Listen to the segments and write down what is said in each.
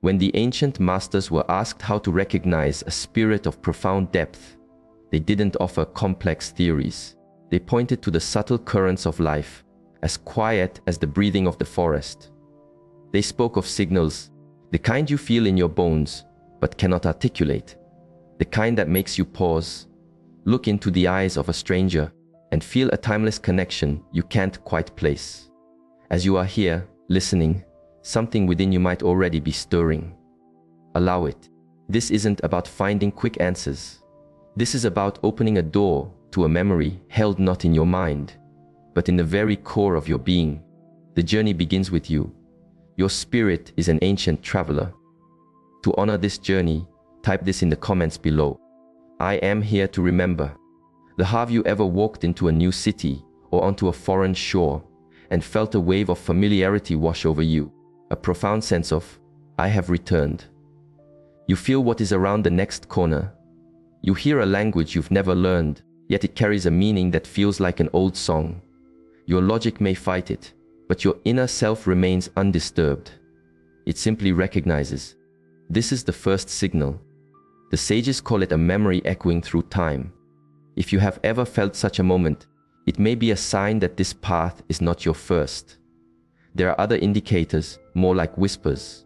When the ancient masters were asked how to recognize a spirit of profound depth, they didn't offer complex theories. They pointed to the subtle currents of life, as quiet as the breathing of the forest. They spoke of signals, the kind you feel in your bones, but cannot articulate, the kind that makes you pause, look into the eyes of a stranger, and feel a timeless connection you can't quite place. As you are here, listening, something within you might already be stirring. Allow it. This isn't about finding quick answers. This is about opening a door to a memory held not in your mind, but in the very core of your being. The journey begins with you. Your spirit is an ancient traveler. To honor this journey, type this in the comments below. I am here to remember. Have you ever walked into a new city or onto a foreign shore and felt a wave of familiarity wash over you? A profound sense of, I have returned. You feel what is around the next corner. You hear a language you've never learned, yet it carries a meaning that feels like an old song. Your logic may fight it, but your inner self remains undisturbed. It simply recognizes. This is the first signal. The sages call it a memory echoing through time. If you have ever felt such a moment, it may be a sign that this path is not your first. There are other indicators, more like whispers.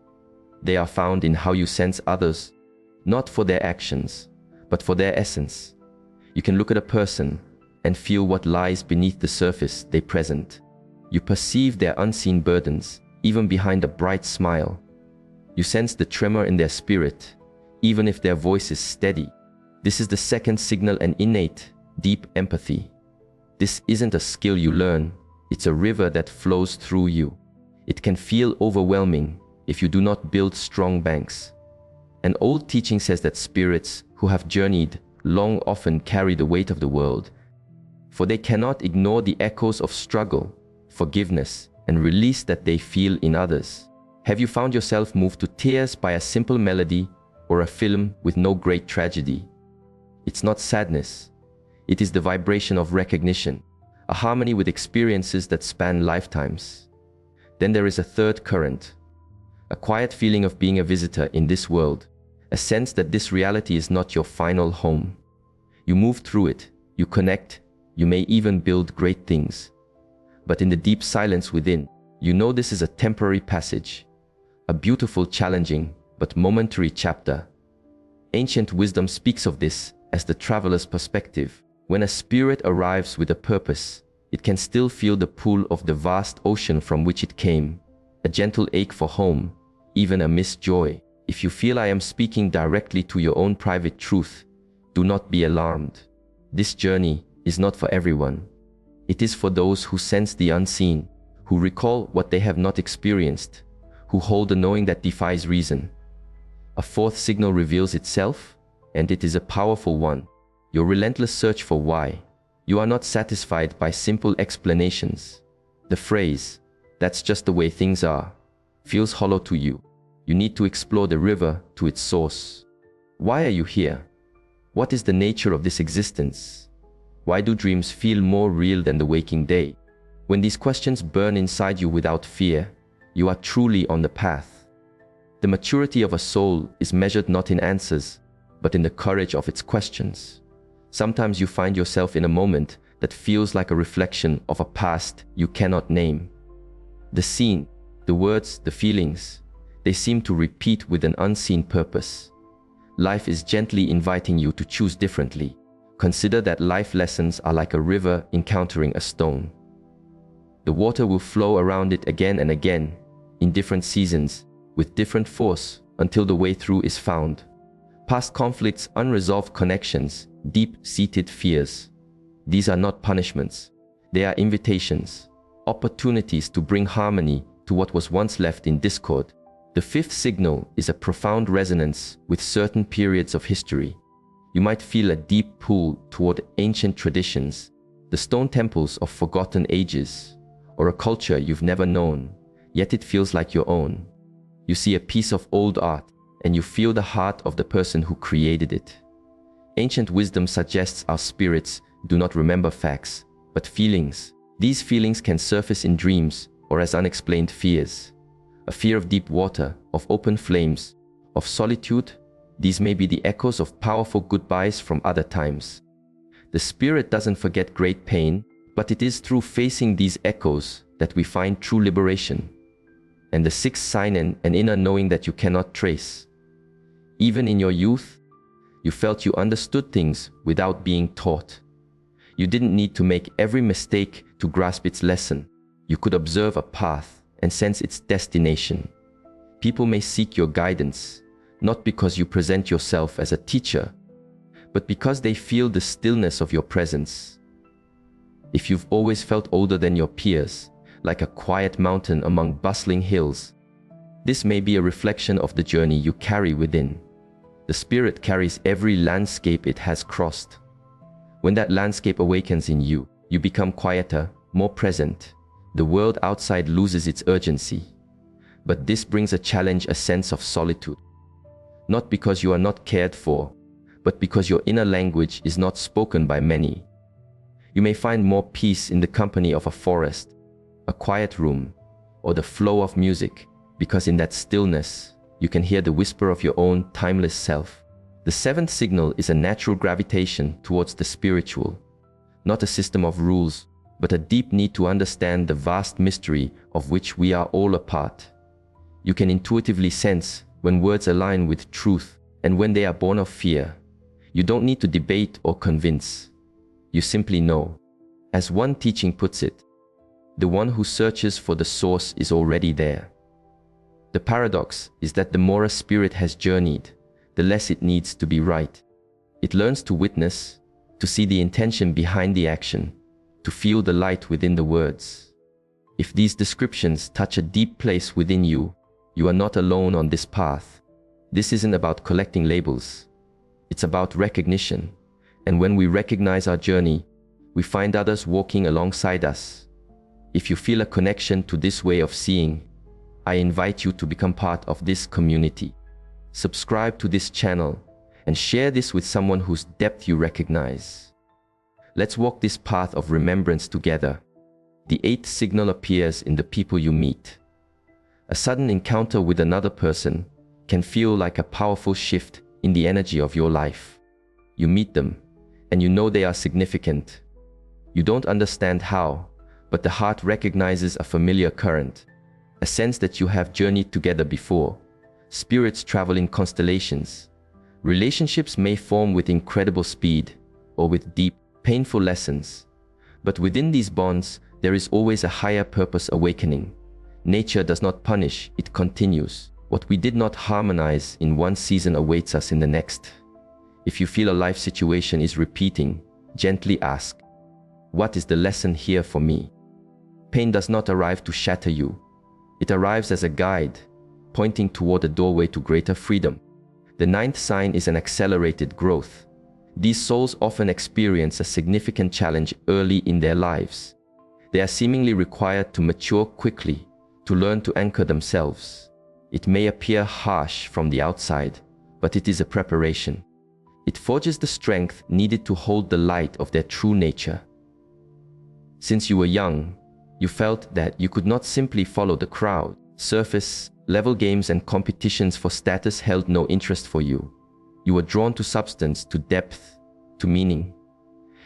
They are found in how you sense others, not for their actions, but for their essence. You can look at a person and feel what lies beneath the surface they present. You perceive their unseen burdens, even behind a bright smile. You sense the tremor in their spirit, even if their voice is steady. This is the second signal, an innate, deep empathy. This isn't a skill you learn, it's a river that flows through you. It can feel overwhelming if you do not build strong banks. An old teaching says that spirits who have journeyed long often carry the weight of the world, for they cannot ignore the echoes of struggle, forgiveness, and release that they feel in others. Have you found yourself moved to tears by a simple melody or a film with no great tragedy? It's not sadness. It is the vibration of recognition, a harmony with experiences that span lifetimes. Then there is a third current, a quiet feeling of being a visitor in this world, a sense that this reality is not your final home. You move through it, you connect, you may even build great things. But in the deep silence within, you know this is a temporary passage, a beautiful, challenging, but momentary chapter. Ancient wisdom speaks of this as the traveler's perspective. When a spirit arrives with a purpose, it can still feel the pull of the vast ocean from which it came, a gentle ache for home, even a missed joy. If you feel I am speaking directly to your own private truth, do not be alarmed. This journey is not for everyone. It is for those who sense the unseen, who recall what they have not experienced, who hold a knowing that defies reason. A fourth signal reveals itself, and it is a powerful one. Your relentless search for why. You are not satisfied by simple explanations. The phrase, "That's just the way things are," feels hollow to you. You need to explore the river to its source. Why are you here? What is the nature of this existence? Why do dreams feel more real than the waking day? When these questions burn inside you without fear, you are truly on the path. The maturity of a soul is measured not in answers, but in the courage of its questions. Sometimes you find yourself in a moment that feels like a reflection of a past you cannot name. The scene, the words, the feelings, they seem to repeat with an unseen purpose. Life is gently inviting you to choose differently. Consider that life lessons are like a river encountering a stone. The water will flow around it again and again, in different seasons, with different force, until the way through is found. Past conflicts, unresolved connections, deep-seated fears. These are not punishments. They are invitations, opportunities to bring harmony to what was once left in discord. The fifth signal is a profound resonance with certain periods of history. You might feel a deep pull toward ancient traditions, the stone temples of forgotten ages, or a culture you've never known, yet it feels like your own. You see a piece of old art, and you feel the heart of the person who created it. Ancient wisdom suggests our spirits do not remember facts, but feelings. These feelings can surface in dreams or as unexplained fears. a fear of deep water, of open flames, of solitude. These may be the echoes of powerful goodbyes from other times. The spirit doesn't forget great pain, but it is through facing these echoes that we find true liberation. And the sixth sign, an inner knowing that you cannot trace. Even in your youth, you felt you understood things without being taught. You didn't need to make every mistake to grasp its lesson. You could observe a path and sense its destination. People may seek your guidance, not because you present yourself as a teacher, but because they feel the stillness of your presence. If you've always felt older than your peers, like a quiet mountain among bustling hills, this may be a reflection of the journey you carry within. The spirit carries every landscape it has crossed. When that landscape awakens in you, you become quieter, more present. The world outside loses its urgency. But this brings a challenge, a sense of solitude. Not because you are not cared for, but because your inner language is not spoken by many. You may find more peace in the company of a forest, a quiet room, or the flow of music, because in that stillness, you can hear the whisper of your own timeless self. The seventh signal is a natural gravitation towards the spiritual, not a system of rules, but a deep need to understand the vast mystery of which we are all a part. You can intuitively sense when words align with truth and when they are born of fear. You don't need to debate or convince. You simply know. As one teaching puts it, the one who searches for the source is already there. The paradox is that the more a spirit has journeyed, the less it needs to be right. It learns to witness, to see the intention behind the action, to feel the light within the words. If these descriptions touch a deep place within you, you are not alone on this path. This isn't about collecting labels. It's about recognition. And when we recognize our journey, we find others walking alongside us. If you feel a connection to this way of seeing, I invite you to become part of this community. Subscribe to this channel and share this with someone whose depth you recognize. Let's walk this path of remembrance together. The eighth signal appears in the people you meet. A sudden encounter with another person can feel like a powerful shift in the energy of your life. You meet them, and you know they are significant. You don't understand how, but the heart recognizes a familiar current, a sense that you have journeyed together before. Spirits travel in constellations. Relationships may form with incredible speed or with deep, painful lessons. But within these bonds, there is always a higher purpose awakening. Nature does not punish, it continues. What we did not harmonize in one season awaits us in the next. If you feel a life situation is repeating, gently ask, what is the lesson here for me? Pain does not arrive to shatter you. It arrives as a guide, pointing toward a doorway to greater freedom. The ninth sign is an accelerated growth. These souls often experience a significant challenge early in their lives. They are seemingly required to mature quickly, to learn to anchor themselves. It may appear harsh from the outside, but it is a preparation. It forges the strength needed to hold the light of their true nature. Since you were young, you felt that you could not simply follow the crowd. Surface level games and competitions for status held no interest for you. You were drawn to substance, to depth, to meaning.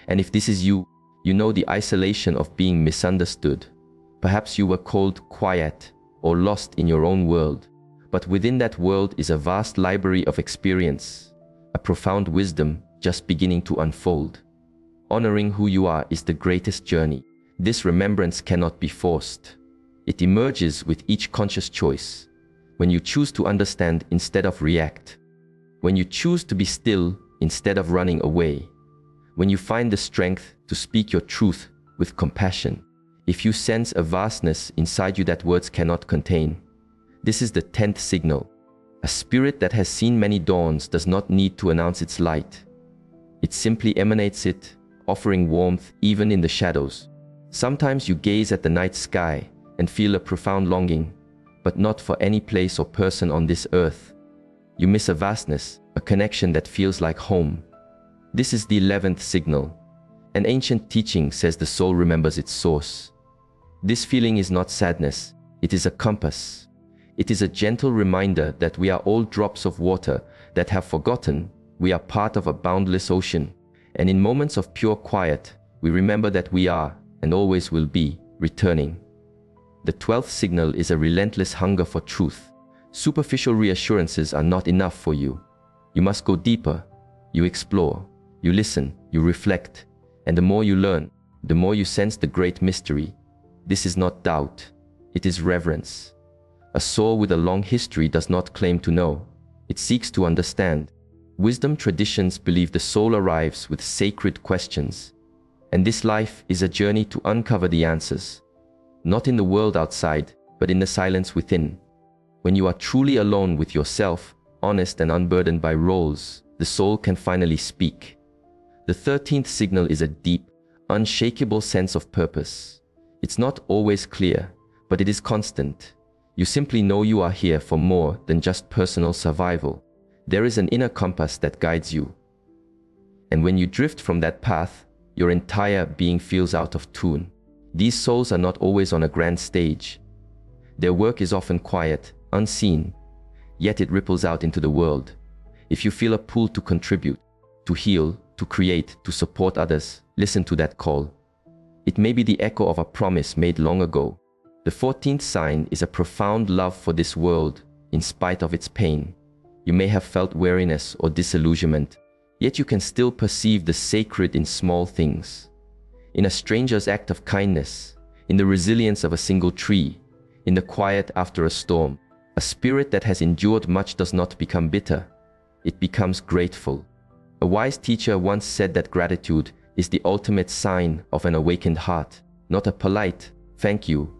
And if this is you, you know the isolation of being misunderstood. Perhaps you were called quiet or lost in your own world. But within that world is a vast library of experience, a profound wisdom just beginning to unfold. Honoring who you are is the greatest journey. This remembrance cannot be forced. It emerges with each conscious choice. When you choose to understand instead of react. When you choose to be still instead of running away. When you find the strength to speak your truth with compassion. If you sense a vastness inside you that words cannot contain. This is the 10th signal. A spirit that has seen many dawns does not need to announce its light. It simply emanates it, offering warmth even in the shadows. Sometimes you gaze at the night sky and feel a profound longing, but not for any place or person on this earth. You miss a vastness, a connection that feels like home. This is the 11th signal. An ancient teaching says the soul remembers its source. This feeling is not sadness, it is a compass. It is a gentle reminder that we are all drops of water that have forgotten we are part of a boundless ocean. And in moments of pure quiet, we remember that we are, and always will be, returning. The 12th signal is a relentless hunger for truth. Superficial reassurances are not enough for you. You must go deeper. You explore, you listen, you reflect, and the more you learn, the more you sense the great mystery. This is not doubt, it is reverence. A soul with a long history does not claim to know, it seeks to understand. Wisdom traditions believe the soul arrives with sacred questions, and this life is a journey to uncover the answers, not in the world outside, but in the silence within. When you are truly alone with yourself, honest and unburdened by roles, the soul can finally speak. The 13th signal is a deep, unshakable sense of purpose. It's not always clear, but it is constant. You simply know you are here for more than just personal survival. There is an inner compass that guides you. And when you drift from that path, your entire being feels out of tune. These souls are not always on a grand stage. Their work is often quiet, unseen, yet it ripples out into the world. If you feel a pull to contribute, to heal, to create, to support others, listen to that call. It may be the echo of a promise made long ago. The 14th sign is a profound love for this world, in spite of its pain. You may have felt weariness or disillusionment, yet you can still perceive the sacred in small things. In a stranger's act of kindness, in the resilience of a single tree, in the quiet after a storm. A spirit that has endured much does not become bitter, it becomes grateful. A wise teacher once said that gratitude is the ultimate sign of an awakened heart, not a polite thank you,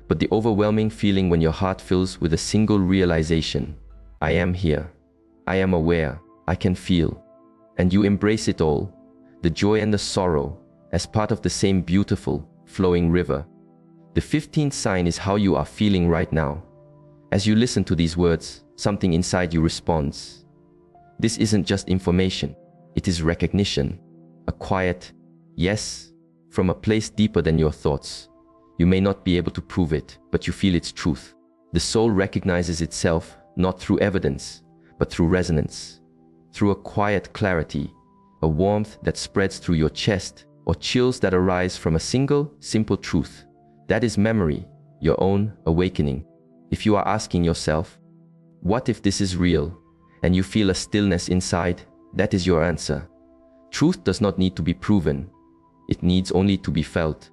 but the overwhelming feeling when your heart fills with a single realization. I am here, I am aware, I can feel, and you embrace it all, the joy and the sorrow, as part of the same beautiful, flowing river. The 15th sign is how you are feeling right now. As you listen to these words, something inside you responds. This isn't just information, it is recognition. A quiet yes from a place deeper than your thoughts. You may not be able to prove it, but you feel its truth. The soul recognizes itself not through evidence, but through resonance, through a quiet clarity, a warmth that spreads through your chest, or chills that arise from a single, simple truth. That is memory, your own awakening. If you are asking yourself, what if this is real, and you feel a stillness inside, that is your answer. Truth does not need to be proven, it needs only to be felt.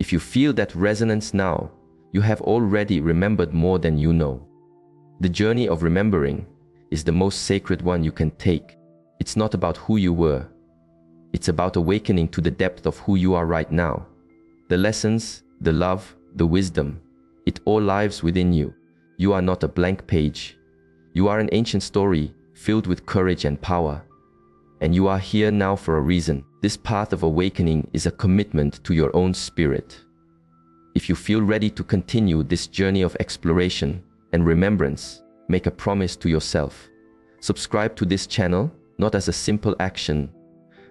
If you feel that resonance now, you have already remembered more than you know. The journey of remembering is the most sacred one you can take. It's not about who you were. It's about awakening to the depth of who you are right now. The lessons, the love, the wisdom, it all lives within you. You are not a blank page. You are an ancient story filled with courage and power. And you are here now for a reason. This path of awakening is a commitment to your own spirit. If you feel ready to continue this journey of exploration and remembrance, make a promise to yourself. Subscribe to this channel, not as a simple action,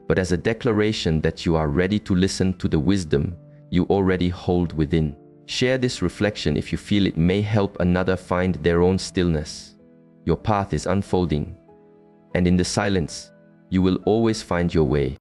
but as a declaration that you are ready to listen to the wisdom you already hold within. Share this reflection if you feel it may help another find their own stillness. Your path is unfolding, and in the silence, you will always find your way.